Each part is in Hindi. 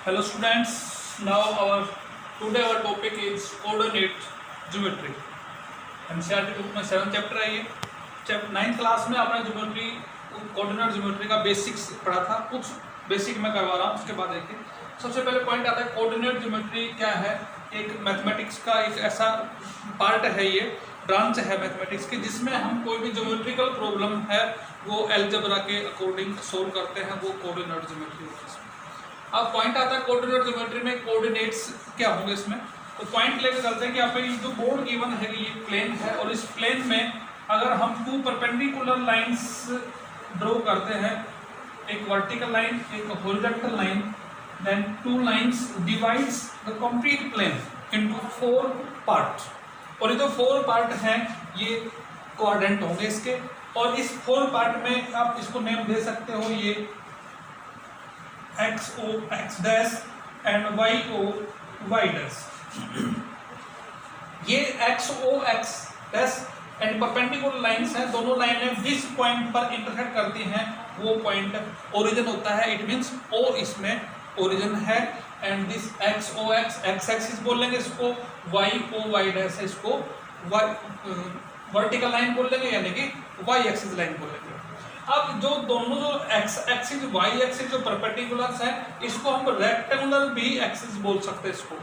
Hello students, now today our topic is coordinate geometry। NCERT book में 7th चैप्टर है ये। 9th क्लास में आपने ज्योमेट्री कोऑर्डिनेट ज्योमेट्री का बेसिक्स पढ़ा था, कुछ बेसिक मैं करवा रहा हूँ। उसके बाद देखिए सबसे पहले पॉइंट आता है कोऑर्डिनेट ज्योमेट्री क्या है। एक मैथमेटिक्स का एक ऐसा पार्ट है, ये ब्रांच है मैथमेटिक्स की, जिसमें हम कोई भी ज्योमेट्रिकल प्रॉब्लम है वो अलजेब्रा के अकॉर्डिंग सोल्व करते हैं, वो कोऑर्डिनेट ज्योमेट्री होती है। अब पॉइंट आता है कोऑर्डिनेट ज्योमेट्री में कोऑर्डिनेट्स क्या होंगे इसमें। तो पॉइंट लेकर चलते हैं कि आप ये जो बोर्ड गिवन है ये प्लेन है, और इस प्लेन में अगर हम टू परपेंडिकुलर लाइंस ड्रॉ करते हैं, एक वर्टिकल लाइन एक horizontal line, then two lines divides the complete plane into 4 part. और ये जो 4 पार्ट हैं ये क्वाड्रेंट होंगे इसके, और इस 4 पार्ट में आप इसको नेम दे सकते हो ये X O X dash and Y O Y dash. ये X O X dash and perpendicular lines हैं, दोनों लाइनें जिस पॉइंट पर इंटरसेक्ट करती हैं वो पॉइंट ओरिजिन होता है। इट मींस ओ इसमें ओरिजिन है, and this X O X X axis बोलेंगे इसको, वाई ओ वाई डैश इसको वर्टिकल लाइन बोल लेंगे, यानी कि वाई एक्सिस लाइन बोलेंगे। अब जो दोनों जो एक्स एक्सिस वाई एक्सिस जो परपेंडिकुलर्स है, इसको हम रेक्टेंगुलर भी एक्सिस बोल सकते हैं, इसको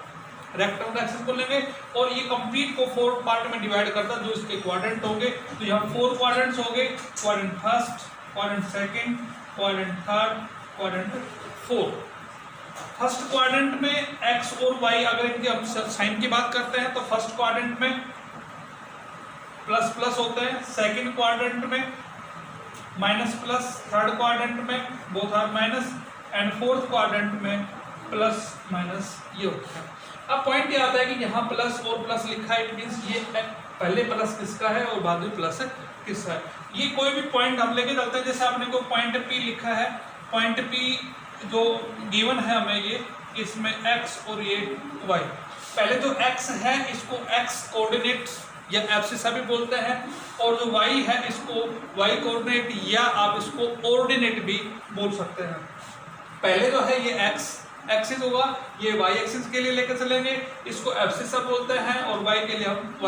रेक्टेंगुलर एक्सिस बोलेंगे। और ये कंप्लीट को 4 पार्ट में डिवाइड करता है, जो इसके क्वाड्रेंट होंगे। तो यहाँ 4 क्वाड्रेंट्स होंगे, quadrant first, quadrant second, quadrant third, quadrant fourth. First quadrant में एक्स और वाई अगर इनके हम साइन की बात करते हैं तो फर्स्ट क्वाड्रेंट में प्लस प्लस होते हैं, सेकंड क्वाड्रेंट में माइनस प्लस, थर्ड क्वाड्रेंट में both are minus, and fourth quadrant में प्लस माइनस ये होता है। अब पॉइंट ये आता है कि यहाँ प्लस और प्लस लिखा है, इट मीन्स ये पहले प्लस किसका है और बाद में प्लस किसका है। ये कोई भी पॉइंट हम लेके चलते हैं, जैसे आपने को पॉइंट पी लिखा है, पॉइंट पी जो गिवन है हमें ये, इसमें एक्स और ये वाई। पहले जो एक्स है इसको एक्स कोऑर्डिनेट या एब्सिसा भी बोलते हैं, और जो y है इसको y कोऑर्डिनेट या आप इसको ऑर्डिनेट भी बोल सकते हैं। पहले जो है ये x एक्सिस होगा, ये y एक्सिस के लिए लेकर चलेंगे, इसको एब्सिसा बोलते हैं, और y के लिए हम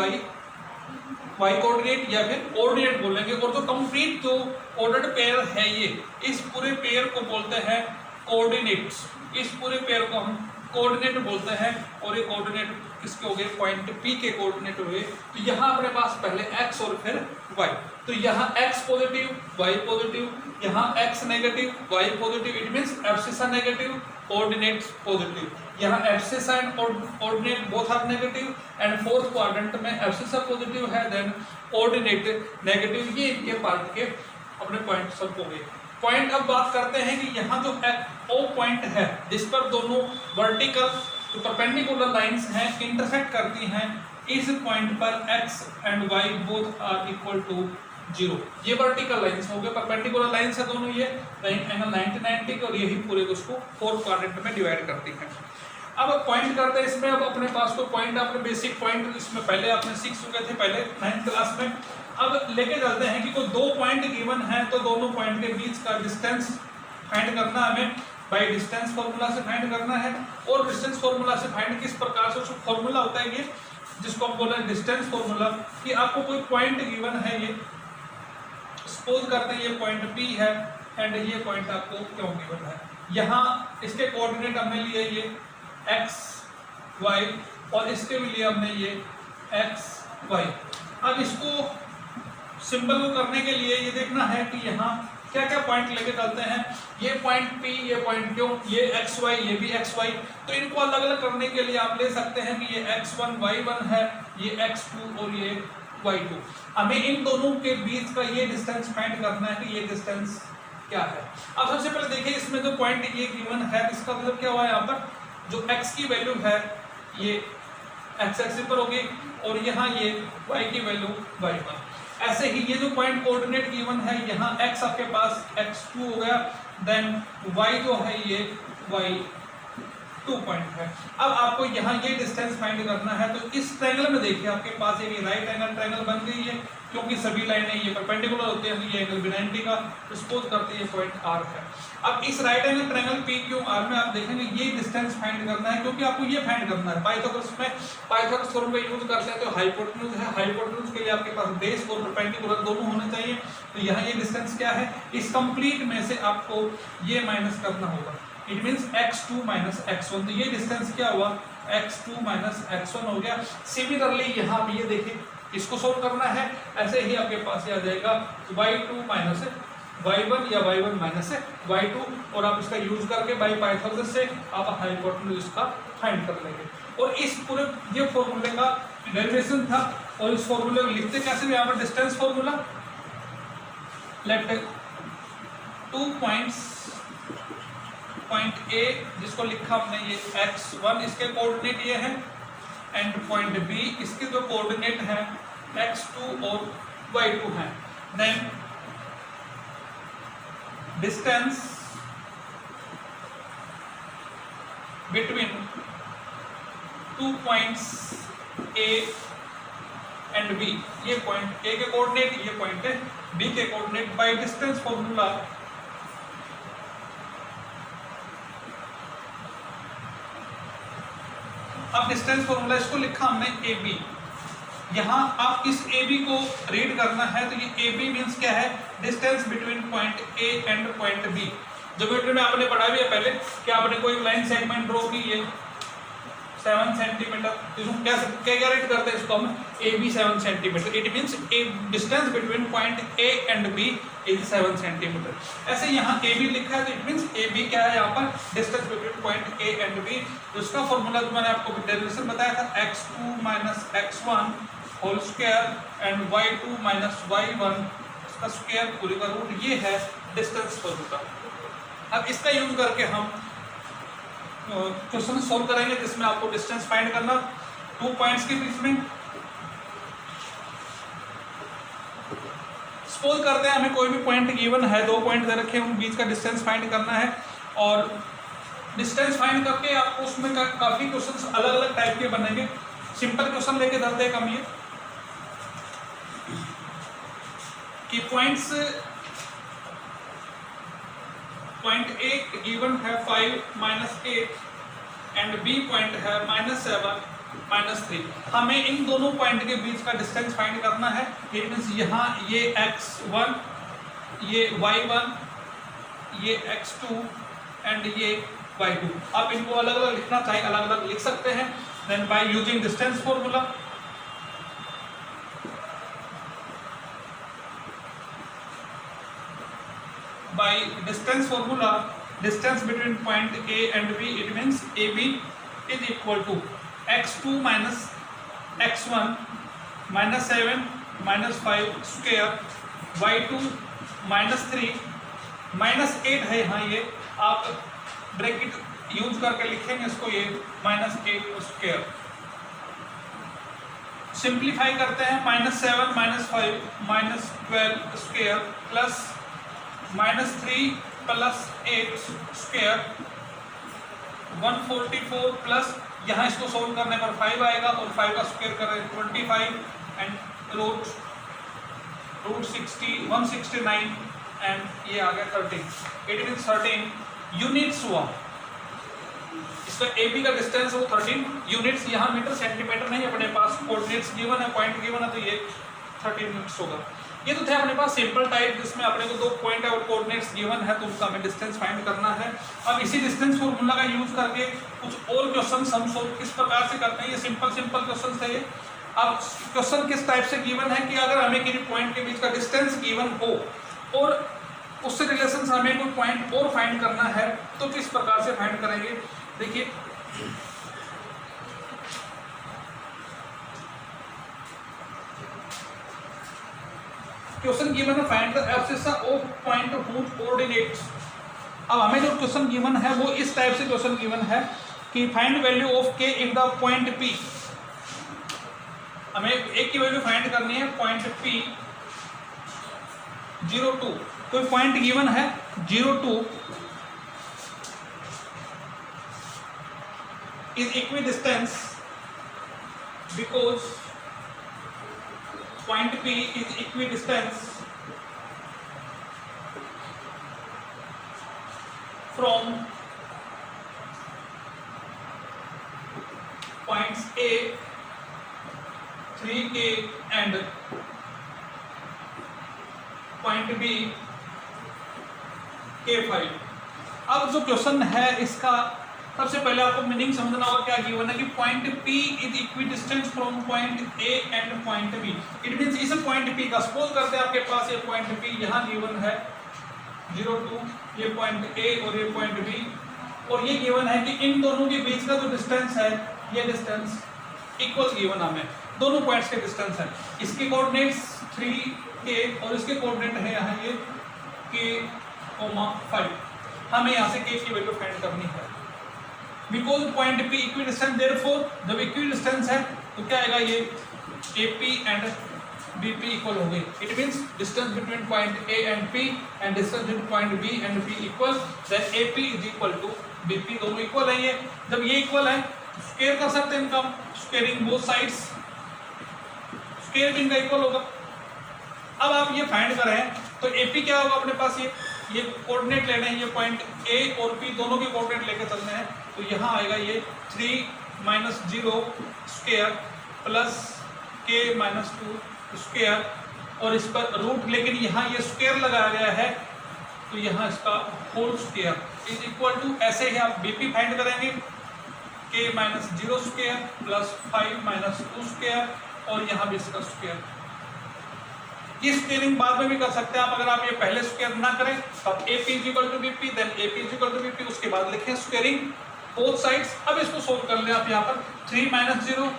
y कोऑर्डिनेट या फिर ऑर्डिनेट बोलेंगे। और जो कंप्लीट जो ऑर्डर्ड पेयर है ये, इस पूरे पेयर को बोलते हैं कोऑर्डिनेट्स। इस पूरे पेयर को हम कोऑर्डिनेट बोलते हैं, और ये कोऑर्डिनेट किसके हो गए, पॉइंट P के कोऑर्डिनेट हुए। तो यहाँ अपने पास पहले x और फिर y, तो यहाँ x पॉजिटिव y पॉजिटिव, यहाँ x negative y positive, it means abscissa negative coordinates positive. यहाँ abscissa and ordinate both are negative, and fourth quadrant में एब्सिसा पॉजिटिव है, देन ऑर्डिनेट नेगेटिव। ये इनके पार्ट के अपने पॉइंट सब हो गए। पॉइंट अब बात करते हैं कि यहाँ जो O पॉइंट है जिस पर दोनों वर्टिकल जो परपेंडिकुलर लाइंस हैं इंटरसेक्ट करती हैं, इस पॉइंट पर x and y both are equal to 0। ये वर्टिकल लाइंस हो गए, परपेंडिकुलर लाइंस है दोनों, ये एंगल 90 और यही पूरे उसको 4 क्वाड्रेंट में डिवाइड करती हैं। अब पॉइंट करते हैं इसमें। अब अपने पास को पॉइंट आपने बेसिक पॉइंट इसमें पहले आपने सीख चुके थे पहले 9th क्लास में। अब लेके चलते हैं कि कोई 2 पॉइंट गिवन है, तो दोनों पॉइंट के बीच का डिस्टेंस फाइंड करना हमें बाय डिस्टेंस फॉर्मूला से फाइंड करना है। और डिस्टेंस फॉर्मूला से फाइंड किस प्रकार से, उसको फॉर्मूला होता है ये जिसको हम बोल रहे हैं डिस्टेंस फॉर्मूला। कि आपको कोई पॉइंट गिवन है, ये सपोज करते हैं ये पॉइंट P है, एंड ये पॉइंट आपको क्यों गिवन है। यहाँ इसके कोऑर्डिनेट हमने लिए ये x y, और इसके भी लिए हमने ये x y। अब इसको सिंबल को करने के लिए ये देखना है कि यहाँ क्या क्या पॉइंट लेके चलते हैं। ये पॉइंट P, ये पॉइंट Q, ये x y, ये भी x y। तो इनको अलग अलग करने के लिए आप ले सकते हैं कि ये x1 y1 है, ये x2 और ये y2। हमें इन दोनों के बीच का ये डिस्टेंस फाइंड करना है कि ये डिस्टेंस क्या है। अब सबसे पहले देखिए इसमें जो पॉइंट ये गिवन है, इसका मतलब क्या हुआ है, यहाँ पर जो x की वैल्यू है ये x एक्सिस पर होगी, और यहाँ ये y की वैल्यू y पर। ऐसे ही ये जो पॉइंट कोऑर्डिनेट गिवन है, यहाँ x आपके पास x2 हो गया, देन y जो है ये y2 पॉइंट है। अब आपको यहाँ ये डिस्टेंस फाइंड करना है, तो इस ट्रायंगल में देखिए आपके पास एक राइट एंगल ट्रायंगल बन गई है। क्योंकि सभी लाइनें ये परपेंडिकुलर होती हैं, ये एंगल भी 90 का डिस्पोज करती है, पॉइंट आर है। अब इस right angle triangle P Q R में आप देखेंगे ये डिस्टेंस फाइंड करना है, क्योंकि आपको ये फाइंड करना है। पाइथागोरस में पाइथागोरस थ्योरम का यूज करते हैं, तो हाइपोटेन्यूज है, हाइपोटेन्यूज के लिए आपके पास बेस और परपेंडिकुलर दोनों होने चाहिए। तो यहाँ ये डिस्टेंस क्या है, इस कंप्लीट में से आपको ये माइनस करना होगा, it means x2 minus x1। तो ये डिस्टेंस क्या हुआ, x2 माइनस x1 हो गया। सिमिलरली यहाँ भी ये देखिए, इसको सोल्व करना है, ऐसे ही आपके पास ये आ जाएगा y2 माइनस y1 या y1 माइनस y2, और आप इसका यूज करके बाई पाइथागोरस से आप हाइपोटेन्यूज इसका फाइंड कर लेंगे। और इस पूरे ये फॉर्मूले का डेरिवेशन था, और इस फॉर्मूले को लिखते कैसे, यहाँ पर distance formula, let 2 points, point A जिसको लिखा हमने ये x1, इसके कोऑर्डिनेट ये हैं, एंड पॉइंट बी इसके जो कोऑर्डिनेट हैं x2 और y2 हैं। Then distance between 2 points A and B, ये पॉइंट ए के कोऑर्डिनेट, ये पॉइंट है बी के कोऑर्डिनेट, बाय डिस्टेंस फॉर्मूला अब डिस्टेंस फॉर्मूला इसको लिखा हमने ए बी। यहाँ आप इस ए बी को रीड करना है, तो ये ए बी मीन्स क्या है, distance between point A and point B. Geometry में आपने पढ़ा भी है पहले कि आपने कोई लाइन सेगमेंट ड्रॉ की, ये 7 सेंटीमीटर, इसको क्या रीड करते हैं, इसको हम A B 7 centimetre, it means a distance between point A and B is 7 centimetre. ऐसे यहाँ ए बी लिखा है, तो इट मीन्स ए बी क्या है, यहाँ पर distance between point A and B. उसका फॉर्मूला जो मैंने आपको डेरिवेशन बताया था, x2 minus x1 whole square and y2 minus y1 इसका स्क्वायर पूरी का रूट, ये है डिस्टेंस फॉर्मूला। अब इसका यूज करके हम क्वेश्चन सॉल्व करेंगे, जिसमें आपको डिस्टेंस फाइंड करना 2 पॉइंट्स के बीच में। सपोज करते हैं हमें कोई भी पॉइंट गिवन है, 2 पॉइंट दे रखे हैं, उन बीच का डिस्टेंस फाइंड करना है, और डिस्टेंस फाइंड करके आपको उसमें काफी क्वेश्चंस अलग अलग टाइप के बनेंगे। सिंपल क्वेश्चन लेके चलते हैं हम, ये कि पॉइंट्स, पॉइंट ए गिवन है 5 माइनस 8 एंड बी पॉइंट है -7 -3। हमें इन दोनों पॉइंट के बीच का डिस्टेंस फाइंड करना है। इट मींस यहाँ ये x1, ये y1, ये x2 एंड ये y2। आप इनको अलग अलग लिखना चाहे अलग अलग लिख सकते हैं। Then by using distance formula, by distance formula, distance between point A and B, it means AB is equal to x2 minus x1 minus 7 minus 5 square, y2 minus 3 minus 8 है यहाँ, ये आप ब्रैकेट यूज करके लिखेंगे इसको, ये -8 स्क्वायर। सिंप्लीफाई करते हैं, -7 -5 -12 square plus -3 plus 8 square 144 plus, यहाँ इसको सोल्व करने पर 5 आएगा, और 5 का स्क्वायर करें 25 एंड रूट 60 169 एंड ये आ गया 13। इट मीन्स 13 यूनिट्स हुआ। इसका ए बी का डिस्टेंस वो 13 यूनिट्स, यहाँ मीटर सेंटीमीटर नहीं, अपने पास कोऑर्डिनेट्स गिवन है, पॉइंट गिवन है, तो ये 13 यूनिट्स होगा। ये तो थे अपने पास सिंपल टाइप, जिसमें अपने को 2 पॉइंट है और कोऑर्डिनेट्स गिवन है, तो उनका हमें डिस्टेंस फाइंड करना है। अब इसी डिस्टेंस फॉर्मूला का यूज करके कुछ और क्वेश्चन हम सोल्व किस प्रकार से करते हैं। ये सिंपल क्वेश्चन है ये। अब क्वेश्चन किस टाइप से गिवन है कि अगर हमें किसी पॉइंट के बीच का डिस्टेंस गिवन हो और उससे रिलेशन हमें कोई पॉइंट और फाइंड करना है, तो किस प्रकार से फाइंड करेंगे। देखिए क्वेश्चन गिवन है, find the abscess of point whose coordinates. अब हमें जो क्वेश्चन गिवन है वो इस टाइप से क्वेश्चन गिवन है कि find value of k if the point P। हमें एक की वैल्यू फाइंड करनी है पॉइंट P 0 2। कोई पॉइंट गिवन है 0 2 is equidistance because point P is equidistance from points A 3K and point B K5। अब जो क्वेश्चन है इसका सबसे पहले आपको मीनिंग समझना होगा क्या गिवन है कि point P is equidistance from point A and point B। It means इस पॉइंट P का सपोज करते हैं आपके पास ये पॉइंट P यहाँ गिवन है 0 2, ये पॉइंट A और ये पॉइंट B, और ये गिवन है कि इन दोनों के बीच का जो डिस्टेंस है ये डिस्टेंस इक्वल गिवन हमें दोनों पॉइंट्स के डिस्टेंस है। इसके कोऑर्डिनेट्स 3K और इसके कोऑर्डिनेट है यहाँ ये K, 5। हमें यहाँ से K की वैल्यू फाइंड करनी है। Because point P equi distance, therefore जब इक्वी डिस्टेंस है तो क्या आएगा ये AP एंड BP इक्वल हो गई। It means distance between point A and P and distance between point B and P equal, then AP is equal to BP, दोनों इक्वल है। ये जब ये इक्वल है स्क्वायर कर सकते हैं इनका, स्क्वायरिंग बोथ साइड्स, स्क्वायर भी इनका इक्वल होगा। अब आप ये फाइंड करें तो AP क्या होगा अपने पास, ये कोऑर्डिनेट लेने हैं, ये पॉइंट A और P दोनों के कोऑर्डिनेट लेके चलने हैं, तो यहाँ आएगा ये 3 - 0 स्क्वायर प्लस K - 2 स्क्वायर, और इस पर रूट, लेकिन यहाँ ये स्क्वायर लगाया गया है तो यहाँ इसका whole square is equal to, ऐसे ही आप BP फाइंड करेंगे K - 0 स्क्वायर प्लस 5 - 2 स्क्वायर, और यहाँ भी इसका स्क्वायर। ये स्क्वायरिंग बाद में भी कर सकते हैं आप, अगर आप ये पहले स्क्वायर ना करें तो आप AP is equal to BP, देन AP is equal to BP, उसके बाद लिखें स्क्वायरिंग बोथ साइड्स। अब इसको सोल्व कर लें आप, यहाँ पर 3 - 0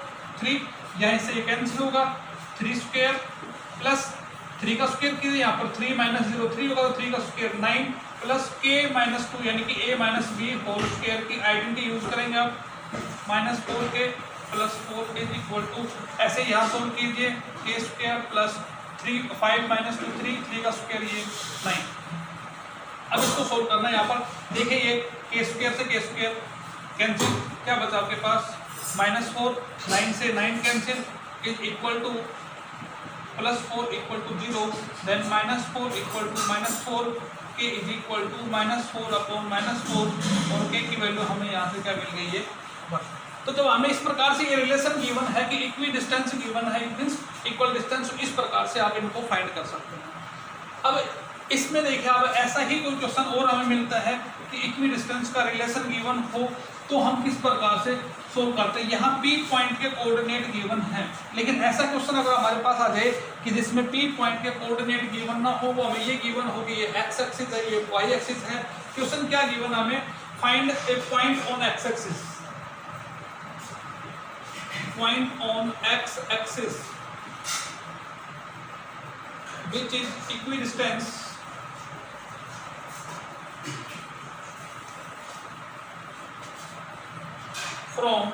3, यहाँ से ये कैंसिल होगा, 3 स्क्वायर प्लस 3 का स्क्वायर कीजिए, यहाँ पर 3 - 0 3 होगा, तो 3 का स्क्वायर 9 प्लस K - 2 यानी कि A - B होल स्क्वायर की आइडेंटिटी यूज करेंगे आप, -4K plus 4 is equal to, ऐसे यहाँ सोल्व कीजिए K स्क्वायर प्लस 3 5 - 2 3 का स्क्वायर ये 9। अब इसको सोल्व करना है, यहाँ पर देखिए ये K स्क्वायर से K स्क्वायर कैंसिल, क्या बचा आपके पास -4, 9 से 9 cancel is equal to +4 equal to 0, then -4 equal to -4, K is equal to -4 upon -4, और K की वैल्यू हमें यहाँ से क्या मिल गई है 1। तो जब हमें इस प्रकार से ये रिलेशन गिवन है कि इक्वी डिस्टेंस गिवन है, इट मींस इक्वल डिस्टेंस, इस प्रकार से आप इनको फाइंड कर सकते हैं। अब इसमें देखिए, अब ऐसा ही कोई क्वेश्चन और हमें मिलता है कि इक्वी डिस्टेंस का रिलेशन गिवन हो तो हम किस प्रकार से सोल्व करते हैं। यहाँ P पॉइंट के कोऑर्डिनेट गिवन है, लेकिन ऐसा क्वेश्चन अगर हमारे पास आ जाए कि जिसमें P पॉइंट के कोऑर्डिनेट गिवन ना हो, वो हमें ये गिवन हो कि ये x एक्सिस है, ये y एक्सिस है। क्वेश्चन क्या गिवन हमें, find A point on x axis, point on x axis which is equidistant from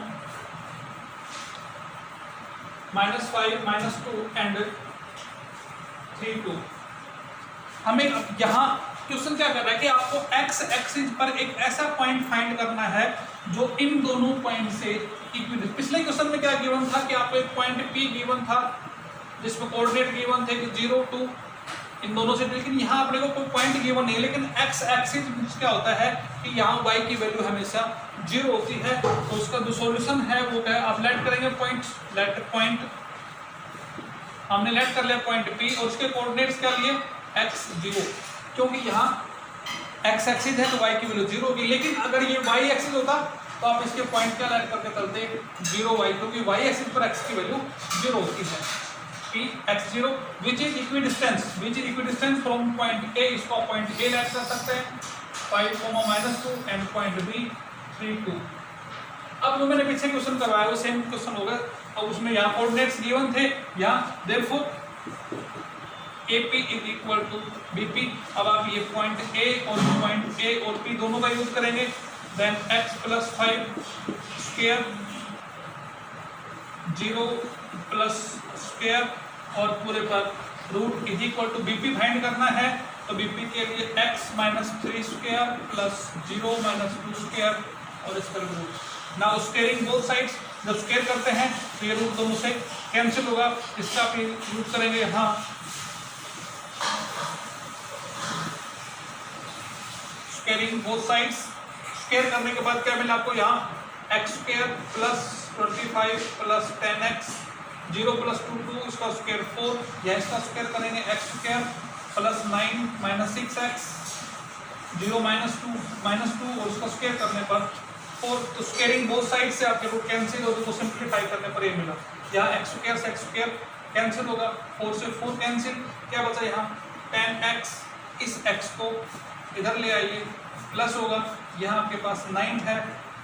-5 - 2 and 3 2। हमें यहाँ क्वेश्चन क्या कर रहा है कि आपको x एक्सिस पर एक ऐसा पॉइंट फाइंड करना है जो इन दोनों पॉइंट से इक्विडिस्टेंस। पिछले क्वेश्चन में क्या गिवन था कि आपको एक पॉइंट P गिवन था जिसमें कोऑर्डिनेट गिवन थे कि 0 2 इन दोनों से, लेकिन यहाँ अपने को कोई पॉइंट गिवन नहीं है। लेकिन x एक्सिस क्या होता है कि यहाँ y की वैल्यू हमेशा 0 होती है, तो उसका जो सॉल्यूशन है वो क्या है, आप लेट करेंगे पॉइंट, लेट पॉइंट, हमने लेट कर लिया पॉइंट P और उसके कोऑर्डिनेट्स क्या लिए x 0, क्योंकि यहाँ x एक्सिस है तो y की वैल्यू 0 होगी। लेकिन अगर ये y एक्सिस होता तो आप इसके पॉइंट क्या लेट करके चलते 0 y, क्योंकि y एक्सिस पर x की वैल्यू 0 होती है। P x0 which is equidistance from point A, इसको पॉइंट A लेट कर सकते हैं 5, -2 एंड पॉइंट B 3 2। अब जो मैंने पीछे क्वेश्चन करवाया वो सेम क्वेश्चन होगा, अब उसमें यहाँ कोऑर्डिनेट्स गिवन थे, यहाँ therefore AP is equal to BP। अब आप ये पॉइंट A और P दोनों का यूज करेंगे, then x + 5 square 0 plus square और पूरे पर root is equal to BP find करना है, तो BP के लिए x - 3 स्क्वायर प्लस 0 - 2 स्क्वायर और इसका root now squaring both sides, जब स्क्वायर करते हैं तो ये रूट दोनों से कैंसिल होगा, इसका भी यूज करेंगे यहाँ। स्क्वायरिंग बोथ साइड्स, स्क्वायर करने के बाद क्या मिला आपको यहाँ x square plus 25 plus 10x, 0 plus 2 इसका स्क्वायर 4, या इसका स्क्वायर करेंगे x square plus 9 minus 6x, 0 minus 2 और उसका स्क्वायर करने पर 4। तो स्क्वायरिंग बोथ साइड से आपके रूट कैंसिल हो, तो सिंप्लीफाई करने पर ये मिला, यहाँ एक्स स्क्वायर से एक्स स्क्वायर कैंसिल होगा, 4 से 4 कैंसिल, क्या बचा यहाँ 10x, इस x को इधर ले आइए प्लस होगा, यहाँ आपके पास 9 है,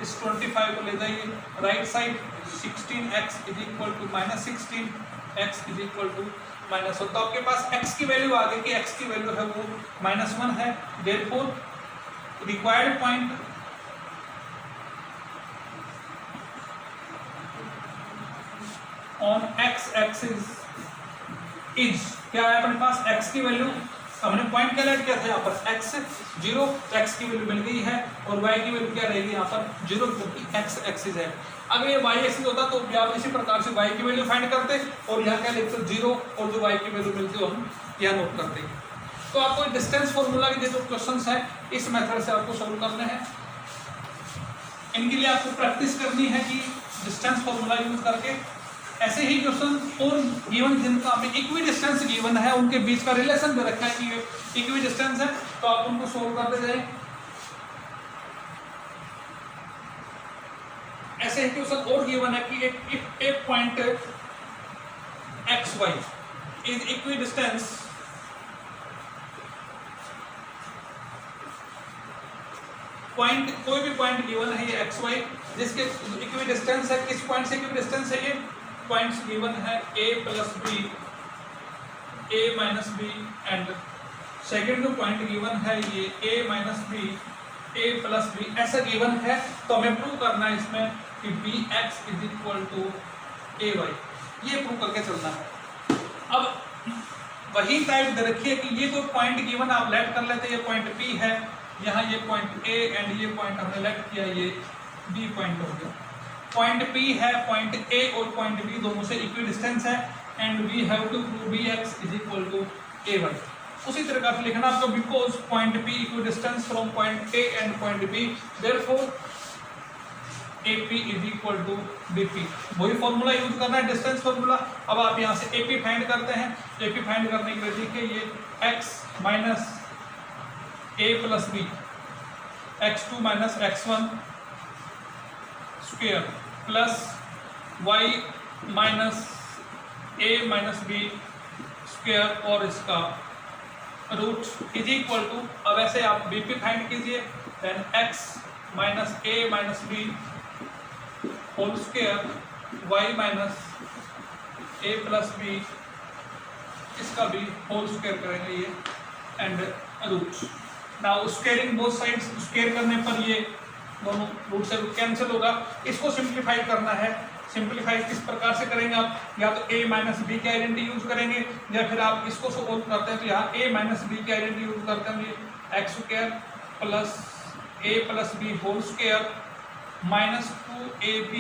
इस 25 को ले जाइए right side, 16x is equal to minus 16, x is equal to minus 1। तो आपके पास x की वैल्यू आ गई कि x की वैल्यू है वो -1 है, therefore required point on x axis is, क्या है अपने पास x की वैल्यू, हमने पॉइंट कैलकुलेट किया था यहाँ पर x 0, x की वैल्यू मिल गई है, और y की वैल्यू क्या रहेगी यहाँ पर 0, क्योंकि x एक्सिस है। अगर ये y एक्सिस होता तो आप इसी प्रकार से y की वैल्यू फाइंड करते और यहाँ क्या लिखते 0, और जो y की वैल्यू मिलती है हम यहाँ नोट करते। तो आपको डिस्टेंस फॉर्मूला के जो क्वेश्चन है इस मेथड से आपको सोल्व करने हैं। इनके लिए आपको प्रैक्टिस करनी है कि डिस्टेंस फॉर्मूला यूज करके ऐसे ही क्वेश्चन और गिवन जिनका हमें इक्वी डिस्टेंस गिवन है उनके बीच का रिलेशन भी रखा है कि इक्वी डिस्टेंस है, तो आप उनको सोल्व करते जाएं। ऐसे ही क्वेश्चन और गिवन है कि एक point X Y is equidistance point, कोई भी पॉइंट गिवन है ये एक्स वाई जिसके इक्वी डिस्टेंस है, किस पॉइंट से इक्वी डिस्टेंस है, ये पॉइंट्स गिवन है a plus B, a minus B, and second जो पॉइंट गिवन है ये a minus B, a plus B, ऐसा गिवन है। तो हमें प्रूव करना है इसमें कि B X is equal to A Y, ये प्रूव करके चलना है। अब वही टाइप दे रखिए कि ये कोई पॉइंट गिवन आप लेट कर लेते, ये पॉइंट P है, यहाँ ये पॉइंट A एंड ये पॉइंट हमने लेट किया, ये B पॉइंट हो गया। पॉइंट P है, पॉइंट A और पॉइंट B दोनों से इक्वी डिस्टेंस है, and we have to prove Bx is equal to Ay। उसी तरीके से लिखना आपको, because point P equidistance from point A and point B, therefore AP is equal to BP। वही फॉर्मूला यूज करना है, डिस्टेंस फॉर्मूला। अब आप यहाँ से AP फाइंड करते हैं, AP फाइंड करने के लिए देखिए ये x minus A plus B, x2 minus x1 square plus y minus a minus B square और इसका रूट इज इक्वल टू, अब ऐसे आप बीपी फाइंड कीजिए, then x minus a minus B whole square, y minus a plus B, इसका भी होल स्क्वायर करेंगे ये, and root. Now squaring both sides, square करने पर ये दोनों रूट से रूट कैंसिल होगा। इसको सिंप्लीफाई करना है, सिंप्लीफाई किस प्रकार से करेंगे आप, या तो a माइनस बी की आइडेंटिटी यूज करेंगे, या फिर आप इसको सोल्व करते हैं तो यहाँ a माइनस बी की आइडेंटिटी यूज करते हैं, X square plus a plus B whole square minus 2ab,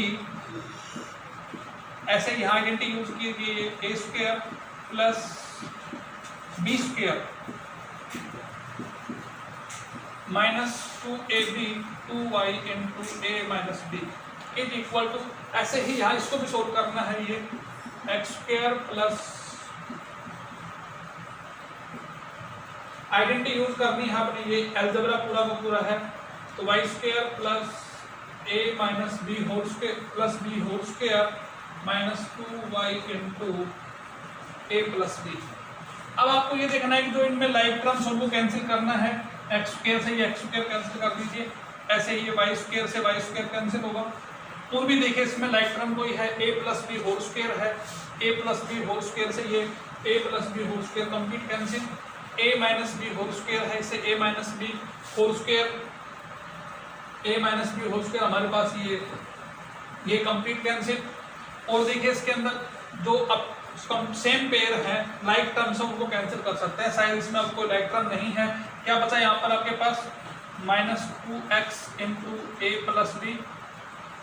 ऐसे यहाँ आइडेंटिटी यूज की गई, a स्क्वायर plus B square minus 2ab 2y into a minus B is equal to, ऐसे ही यहाँ इसको भी सोल्व करना है, ये X square plus identity use करनी है आपने, ये अलजेब्रा पूरा का पूरा है, तो Y square plus a minus B whole square plus B whole square minus 2y into a plus B. अब आपको ये देखना है कि जो इनमें लाइक टर्म्स उनको कैंसिल करना है, एक्स स्क्वायर से ये एक्स स्क्वायर कैंसिल कर दीजिए, ऐसे ही ये वाई स्क्वायर से वाई स्क्वायर कैंसिल होगा। और भी देखिए इसमें लाइक टर्म कोई है, a plus B whole square है, a plus B whole square से ये a plus B whole square complete cancel, a minus B whole square है, इससे a minus B whole square, a minus B whole square हमारे पास ये कंप्लीट कैंसिल। और देखिए इसके अंदर जो अब सेम पेयर है, लाइक टर्म्स उनको कैंसिल कर सकते हैं, शायद इसमें अब कोई लाइक टर्म नहीं है। क्या बचा यहाँ पर आपके पास, minus 2x into a plus B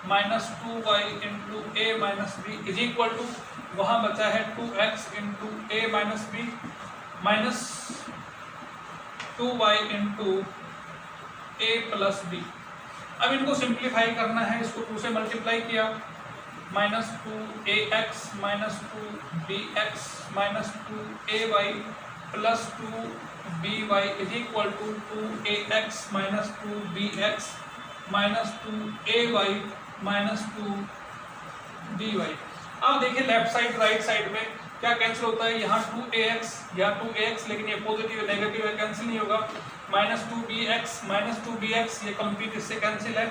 minus 2y into A minus B is equal to, वहाँ बचा है 2x into A minus B minus 2y into A plus B. अब इनको सिंप्लीफाई करना है, इसको 2 से मल्टीप्लाई किया, minus 2ax minus 2bx minus 2ay plus 2by is equal to 2ax minus 2bx minus 2ay minus 2by। अब देखिए लेफ्ट साइड राइट साइड में क्या कैंसिल होता है, यहाँ 2ax या 2ax, लेकिन ये पॉजिटिव है नेगेटिव है कैंसिल नहीं होगा, माइनस 2bx माइनस 2bx ये कंप्लीट इससे कैंसिल है,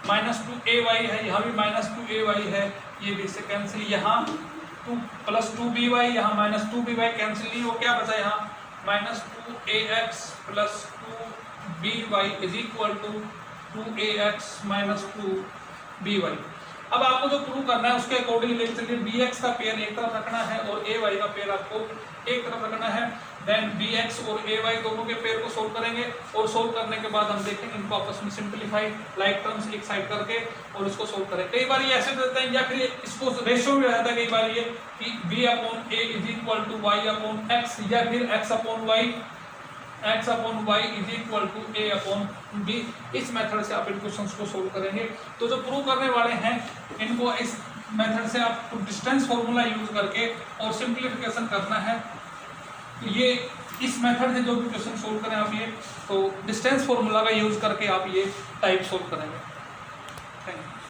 माइनस 2ay है, यहाँ भी माइनस 2ay है, ये भी इससे कैंसिल, यहाँ 2 प्लस 2by, यहाँ माइनस 2by कैंसिल नहीं हो, क्या बचा यहाँ minus 2ax plus 2by is equal to 2ax minus 2by। अब आपको जो प्रूव करना है उसके अकॉर्डिंग लेके चलिए, bx का पेयर एक तरफ रखना है और ay का पेयर आपको एक तरफ रखना है, देन bx और ay दोनों के पेयर को सोल्व करेंगे और सोल्व करने के बाद हम देखेंगे इनको आपस में सिंप्लीफाई लाइक टर्म्स एक साइड करके और इसको सोल्व करें। कई बार ये ऐसे देते हैं या फिर इसको रेशियो में रहता है कई बार ये कि b upon a is equal to y upon x या फिर x अपॉन y is equal to a upon b। इस मेथड से आप इन क्वेश्चंस को सोल्व करेंगे। तो जो प्रूव करने वाले हैं इनको इस मेथड से आपको डिस्टेंस फॉर्मूला यूज करके और सिंप्लीफिकेशन करना है। ये इस मेथड से जो भी क्वेश्चन सोल्व करें आप ये तो डिस्टेंस फॉर्मूला का यूज करके आप ये टाइप सोल्व करेंगे। Thank you.